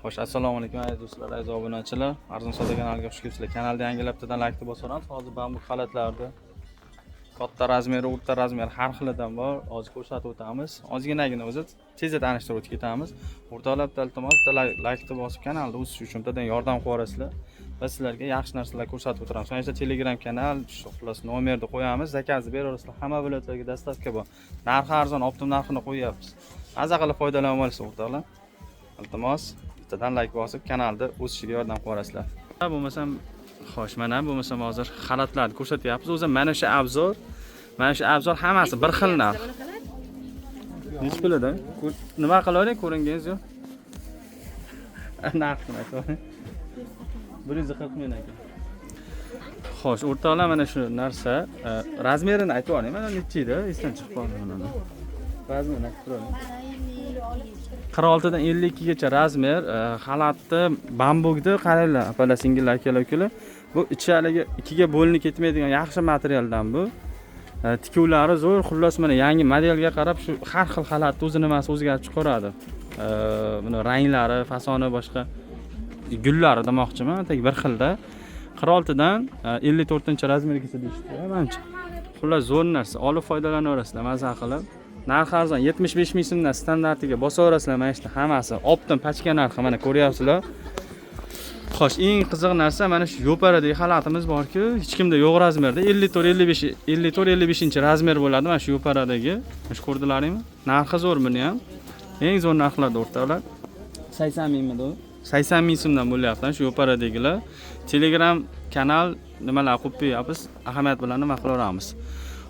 Xo'sh, assalomu alaykum aziz do'stlar, aziz obunachilar. Arzon savdo kanaliga xush kelibsizlar. Kanalda yangilabdan like bosamiz. Hozir bambu xalatlarda katta razmeri, o'rta razmer har xilidan bor. Hozir ko'rsatib o'tamiz. Ozginagina o'zi tezda tanishtirib o'tib ketamiz. O'rtoqlar, iltimos like bosib kanalda o'sish uchun bittadan yordam qo'yasizlar. Biz sizlarga yaxshi narsalar ko'rsatib o'tiramiz. So'ngra Telegram kanal, xullas nomerni qo'yamiz. Zakozni beraverasizlar. Hamma viloyatlarga dostavka bor. Narxi arzon, optim narxini qo'yapmiz. Maza qilib foydalanib olasiz o'rtoqlar. Iltimos bittadan like bosib kanalda o'sishiga yordam qo'yasizlar. Bo'lmasam, xo'sh, mana bo'lmasam hozir xalatlarni ko'rsatyapmiz. O'zi mana shu obzor hammasi bir xil narx. Nech pulda? Nima qilavering, ko'ringiz yo'q? Narxini aytavering. 140 ming ekan. Xo'sh, o'rtoqlar, mana shu narsa razmerini aytib oling. Mana necha edi? Esdan chiqib qoldi mana. Razmerini aytib turing. 46 dan 52 gacha razmer, xalatni bambukni qaranglar, apalar singillar aka-ukalar. Bu ichaliga ikkiga bo'linib ketmaydigan yaxshi materialdan bu. Tikuvlari zo'r, xullas mana yangi modelga qarab shu har xil xalatni o'zi nimasi o'zgarib chiqaradi. Buni ranglari, fasoni boshqa gullari demoqchiman, tek bir xilda. 46 dan 54-razmergacha deyishdi, menimcha. Xullas zo'r narsa, olib foydalanaverasizlar maza qilib. Narxi arzon 75 ming so'mdan standartiga bosaverasizlar. Mana shu hammasi optim pachka narxi, mana ko'ryapsizlar. Xo'sh, eng qiziq narsa mana shu yo'paradagi xalatimiz bor-ku, hech kimda yo'q razmerda 54-55-razmer bo'ladi mana shu yo'paradagi. Mana shu ko'rdilaringmi? Narxi zo'r buni ham. Eng zo'r narxlarda o'rtoqlar. 80 mingmi bu? 80 ming so'mdan bo'lyapti shu yo'paradagilar. Telegram kanal nimalar qo'yib qo'yapmiz, ahamiyat bilan nima qilaveramiz.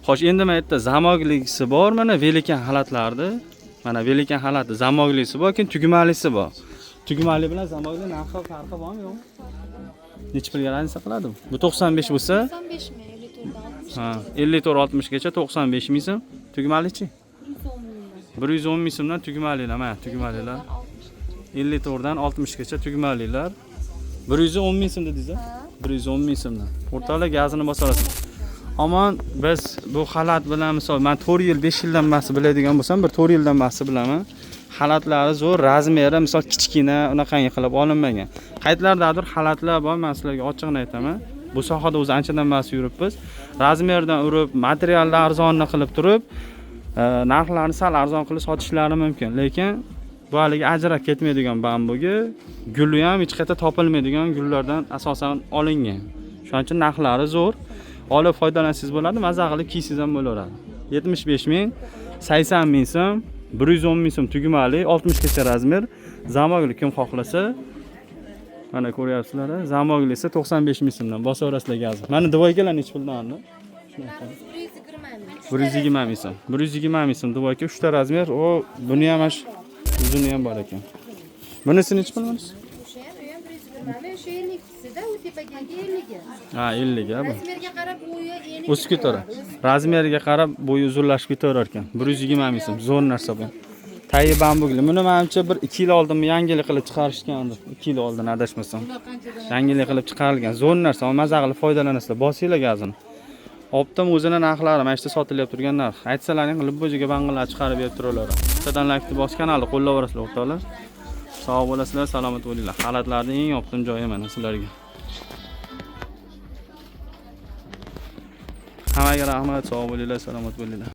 Xo'sh, endi mana yerda zamoglisi bor, mana velikan xalatlardi. Mana velikan xalatda zamoglisi bor, keyin tugmalisi bor. Tugmali bilan zamogli narxi farqi bormi, yo'qmi? Necha pulga razniya qiladi bu? Bu 95 bo'lsa, 95 ming, 54 ha, 54-60 gacha 95 ming so'm. Tugmalichi? 110 ming so'mdan tugmalilar, mana tugmalilar. 54 dan 60 gacha tugmalilar. 110 ming so'm dedingiz-a? 110 ming so'mdan. O'rtoqlar, gazini bosa olasiz. Amon, biz bu xalat bilan misol men 4 yil 5 yildan bahsi biladigan bo'lsam, bir 4 yildan bahsi bilaman. Xalatlari zo'r, razmeri misol kichkina, unaqangi qilib olinmagan. Qaytlardadir xalatlar bor, men sizlarga ochiqni aytaman. Bu sohada o'zi anchadan bahsi yuribmiz. Razmerdan urib, materialni arzonni qilib turib, narxlarni sal arzon qilib sotishlari mumkin. Lekin bu haliga ajrab ketmaydigan bambugi, guli ham hech qayerda topilmaydigan gullardan asosan olingan. Shuning uchun narxlari zo'r. Olib foydalansangiz bo'ladi, maza qilib kiysangiz ham bo'laveradi. 75 ming, 80 ming so'm, 110 ming so'm tugmali, 60 gacha razmer, zamogli kim xohlasa, mana ko'ryapsizlar, zamogli esa 95 ming so'mdan bosaverasizlar gazni. Mana dvoykalar necha puldan oldi? 120 ming so'm. 120 ming so'm dvoyka 3 ta razmer, o buni ham uzuni ham bor ekan. Bunisi necha pul bo'ladi? Shu 50sida u tepagagi 50 ga. Ha, 50 ga bu. Razmerga qarab bo'yi eni. O'sib ketadi. Razmeriga qarab bo'yi uzunlashib ketaverar ekan. 120 ming so'm, zo'r narsa bu. Tayi bambugli. Buni menimcha bir 2 yil oldin yangilik qilib chiqarishgandi. 2 yil oldin adashmasam. Yangilik qilib chiqarilgan zo'r narsa. Maza qilib foydalanasizlar. Bosinglar gazini. Optim o'zini narxlari mana shu sotilyapti turgan narx. Aytsalaring qilib bo'jiga bang'alar chiqarib berib turaveradi. Bittadan like bos, kanalni qo'llaverasizlar o'rtoqlar. Sog' bo'lasizlar, salomat bo'linglar. Xalatlarning eng optim joyi mana sizlarga. Hammaga rahmat, sog' bo'linglar, salomat bo'linglar.